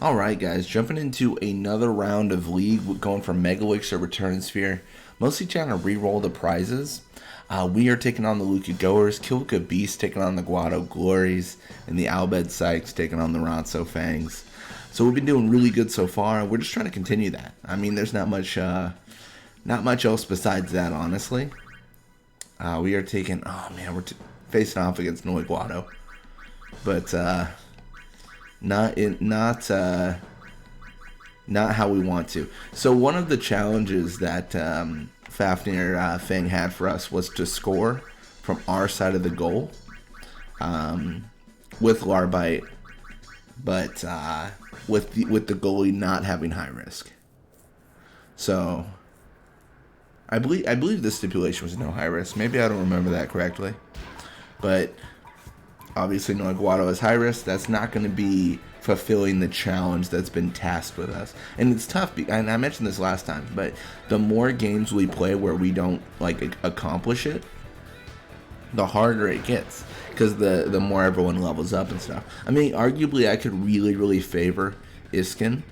Alright guys, jumping into another round of League, going from Mega Wix to Return Sphere. Mostly trying to re-roll the prizes. We are taking on the Luca Goers, Kilika Beast taking on the Guado Glories, and the Albed Sykes taking on the Ronso Fangs. So we've been doing really good so far. We're just trying to continue that. I mean, there's not much else besides that, honestly. We are taking, oh man, we're facing off against Noi Guado. But, not how we want to. So one of the challenges that Fafnir Fang had for us was to score from our side of the goal with Larbite, but with the goalie not having high risk. So I believe the stipulation was no high risk. Maybe I don't remember that correctly, but obviously, Noi Guado is high risk. That's not going to be fulfilling the challenge that's been tasked with us. And it's tough, and I mentioned this last time, but the more games we play where we don't accomplish it, the harder it gets, because the more everyone levels up and stuff. I mean, arguably, I could really favor Iskin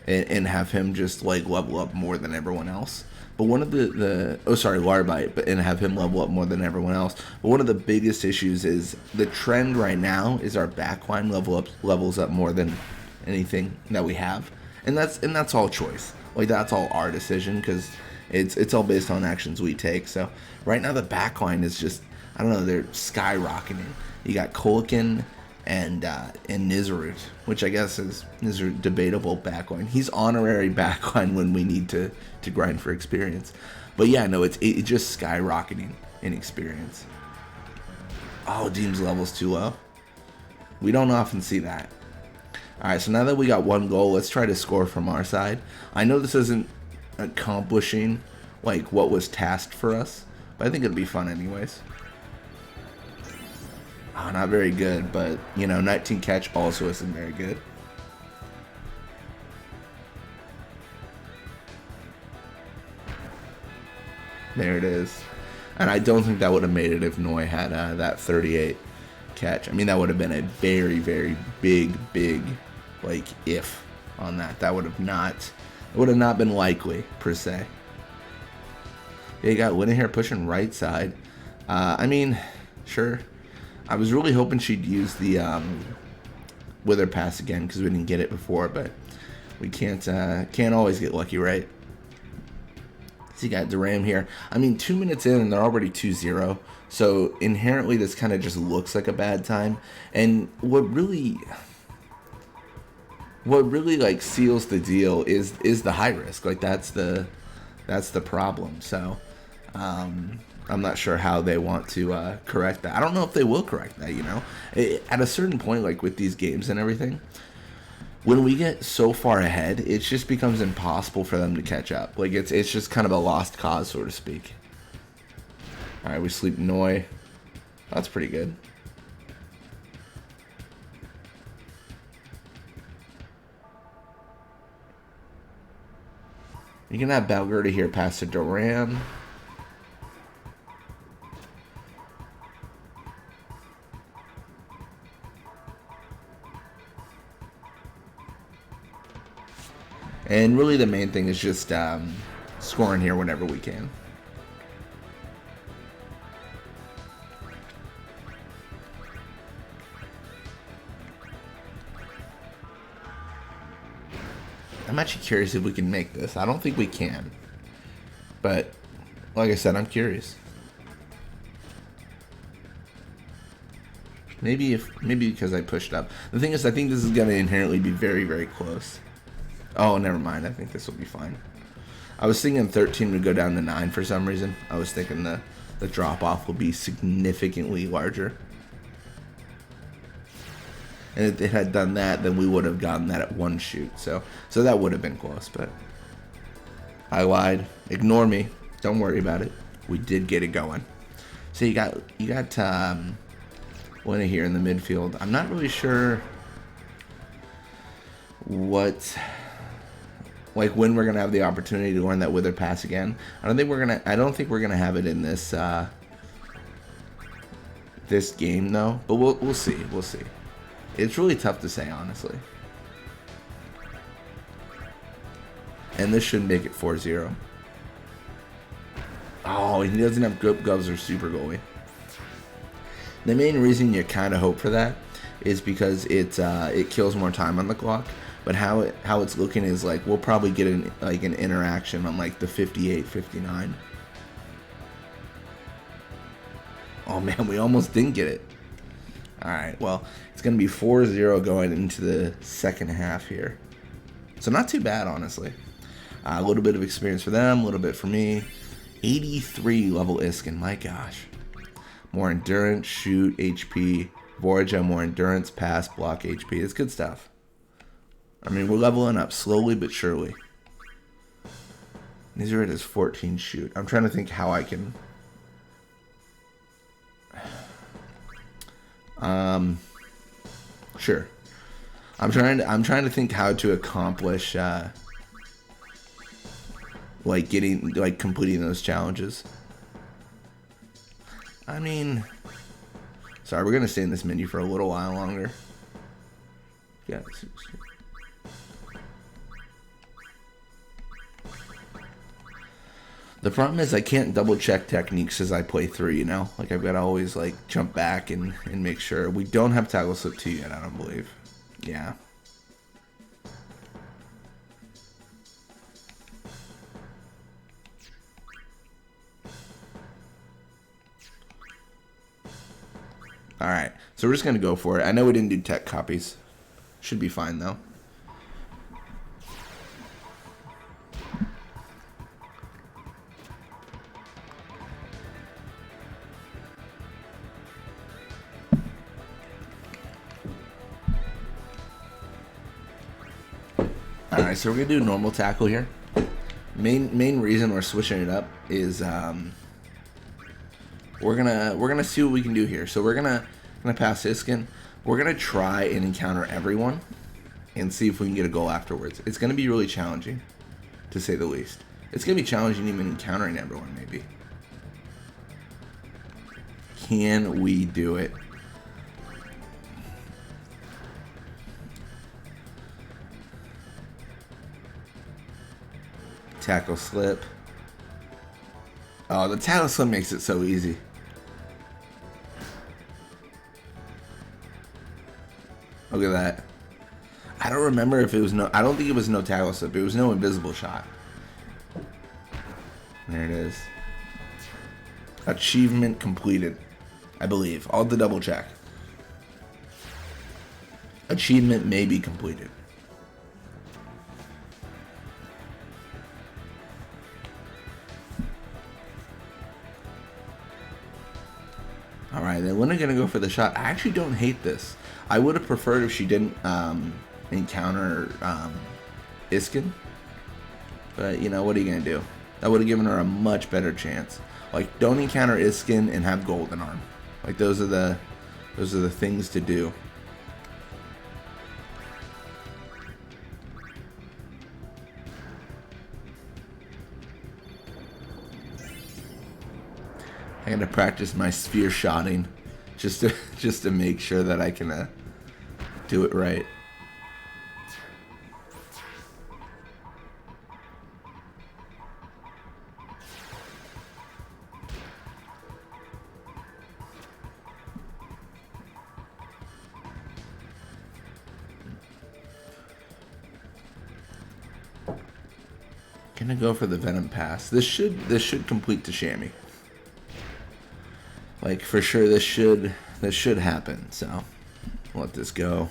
and have him just level up more than everyone else. But one of Larbite, and have him level up more than everyone else. But one of the biggest issues is the trend right now is our backline levels up more than anything that we have, and that's all choice. That's all our decision, because it's all based on actions we take. So right now the backline is just, I don't know, they're skyrocketing. You got Kolikin and Nizarut, which I guess is a debatable backline. He's honorary backline when we need to grind for experience. But yeah, no, it's just skyrocketing in experience. Oh, Deem's level's too low. We don't often see that. Alright, so now that we got one goal, let's try to score from our side. I know this isn't accomplishing what was tasked for us, but I think it'll be fun anyways. Oh, not very good, but, 19 catch also isn't very good. There it is. And I don't think that would have made it if Noi had that 38 catch. I mean, that would have been a very big, if on that. That would have not been likely, per se. Yeah, you got Linehair pushing right side. I mean, sure. I was really hoping she'd use the Wither Pass again, because we didn't get it before, but we can't always get lucky, right? So you got Duram here. I mean, 2 minutes in and they're already 2-0, so inherently this kind of just looks like a bad time. And what really seals the deal is the high risk. That's the problem. So I'm not sure how they want to correct that. I don't know if they will correct that, At a certain point, with these games and everything, when we get so far ahead, it just becomes impossible for them to catch up. It's just kind of a lost cause, so to speak. Alright, we sleep Noi. That's pretty good. You can have Balgerda here pass to Duram. And really the main thing is just scoring here whenever we can. I'm actually curious if we can make this. I don't think we can. But, like I said, I'm curious. Maybe because I pushed up. The thing is, I think this is going to inherently be very close. Oh, never mind. I think this will be fine. I was thinking 13 would go down to 9 for some reason. I was thinking the drop-off will be significantly larger. And if it had done that, then we would have gotten that at one shoot. So that would have been close, but I lied. Ignore me. Don't worry about it. We did get it going. So you got Lena here in the midfield. I'm not really sure what, when we're gonna have the opportunity to learn that Wither Pass again. I don't think we're gonna have it in this this game though. But we'll see. We'll see. It's really tough to say, honestly. And this should make it 4-0. Oh, he doesn't have grip gloves or super goalie. The main reason you kind of hope for that is because it kills more time on the clock. But how it's looking is like we'll probably get an interaction on like the 58, 59. Oh man, we almost didn't get it. All right, well, it's going to be 4-0 going into the second half here. So not too bad, honestly. A little bit of experience for them, a little bit for me. 83 level Iskin, my gosh. More endurance, shoot, HP. Voyager, more endurance, pass, block, HP. It's good stuff. I mean, we're leveling up slowly but surely. Nizarite is 14 shoot. I'm trying to think how I can... Sure. I'm trying to think how to accomplish completing those challenges. I mean, sorry, we're gonna stay in this menu for a little while longer. Yeah. The problem is I can't double check techniques as I play through, you know? Like I've got to always like jump back and make sure. We don't have tackle slip 2 yet, I don't believe. Yeah. Alright, so we're just going to go for it. I know we didn't do tech copies. Should be fine though. Alright, so we're gonna do normal tackle here. Main reason we're switching it up is we're gonna see what we can do here. So we're gonna pass Iskin. We're gonna try and encounter everyone and see if we can get a goal afterwards. It's gonna be really challenging, to say the least. It's gonna be challenging even encountering everyone, maybe. Can we do it? Tackle slip. Oh, the tackle slip makes it so easy. Look at that. I don't remember if it was no... I don't think it was no tackle slip. It was no invisible shot. There it is. Achievement completed, I believe. I'll have to double check. Achievement may be completed. Alright, then when are going to go for the shot? I actually don't hate this. I would have preferred if she didn't encounter Iskin. But, you know, what are you going to do? That would have given her a much better chance. Like, don't encounter Iskin and have Golden Arm. Like, those are the things to do. I gotta practice my sphere shotting just to make sure that I can do it right. Gonna go for the Venom Pass. This should complete the chamois. Like, for sure, this should happen, so let this go.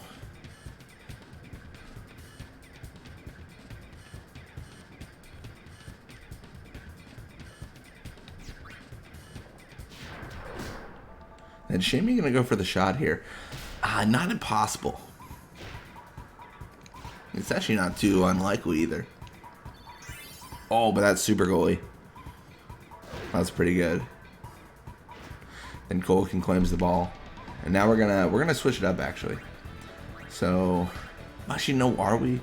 And Shamie gonna go for the shot here. Not impossible. It's actually not too unlikely either. Oh, but that's super goalie. That's pretty good. Then Colkin claims the ball, and now we're gonna switch it up actually. So, actually, no, are we?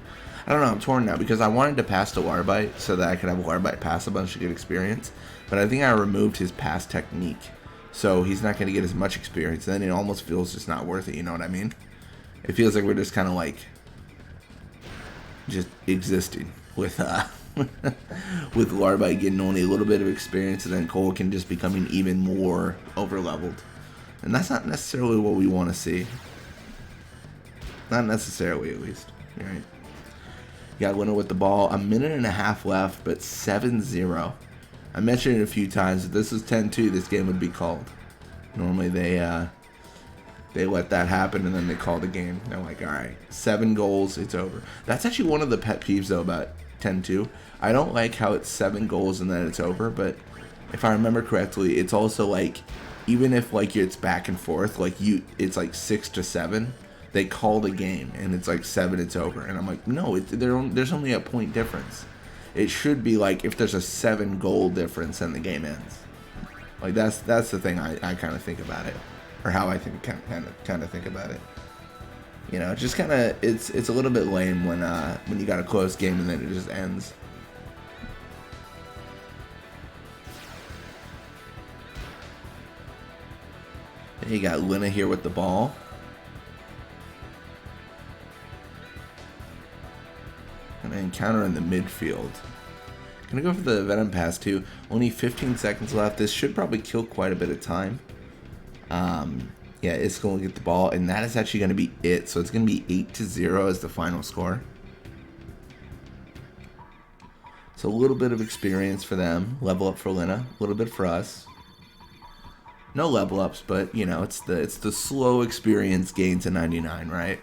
I don't know. I'm torn now because I wanted to pass to Warbite so that I could have Warbite pass a bunch of good experience, but I think I removed his pass technique, so he's not gonna get as much experience. And then it almost feels just not worth it. You know what I mean? It feels like we're just kind of like just existing with with Larby getting only a little bit of experience, and then Colican just becoming even more over leveled. And that's not necessarily what we want to see. Not necessarily, at least. All right. You got winner with the ball. A minute and a half left, but 7-0. I mentioned it a few times. If this was 10-2, this game would be called. Normally they let that happen and then they call the game. They're like, all right, 7 goals, it's over. That's actually one of the pet peeves though about 10-2. I don't like how it's 7 goals and then it's over, but if I remember correctly, it's also like, even if like it's back and forth, like it's like 6-7, they call the game and it's like 7, it's over. And I'm like, no, there's only a point difference. It should be like if there's a 7 goal difference, then the game ends. Like that's the thing I kind of think about it, or how I think kind of think about it. You know, just kind of it's a little bit lame when you got a close game and then it just ends. And you got Lina here with the ball. An encounter in the midfield. Gonna go for the Venom Pass too. Only 15 seconds left. This should probably kill quite a bit of time. Yeah, it's going to get the ball, and that is actually going to be it. So it's going to be 8-0 as the final score. So a little bit of experience for them. Level up for Lina. A little bit for us. No level ups, but you know, it's the slow experience gain to 99, right?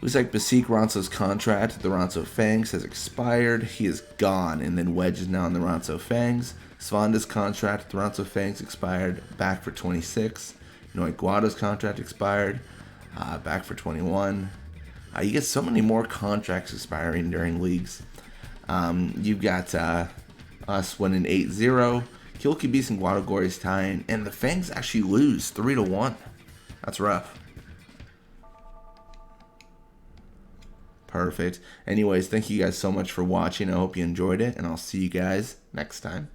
Looks like Basik Ronso's contract at the Ronso Fangs has expired. He is gone, and then Wedge is now in the Ronso Fangs. Svanda's contract at the Ronso Fangs expired, back for 26. Noi Guado's contract expired, back for 21. You get so many more contracts expiring during leagues. You've got us winning 8-0. Kilika beats and Guado Gory's tying, and the Fangs actually lose 3-1. That's rough. Perfect. Anyways, thank you guys so much for watching. I hope you enjoyed it, and I'll see you guys next time.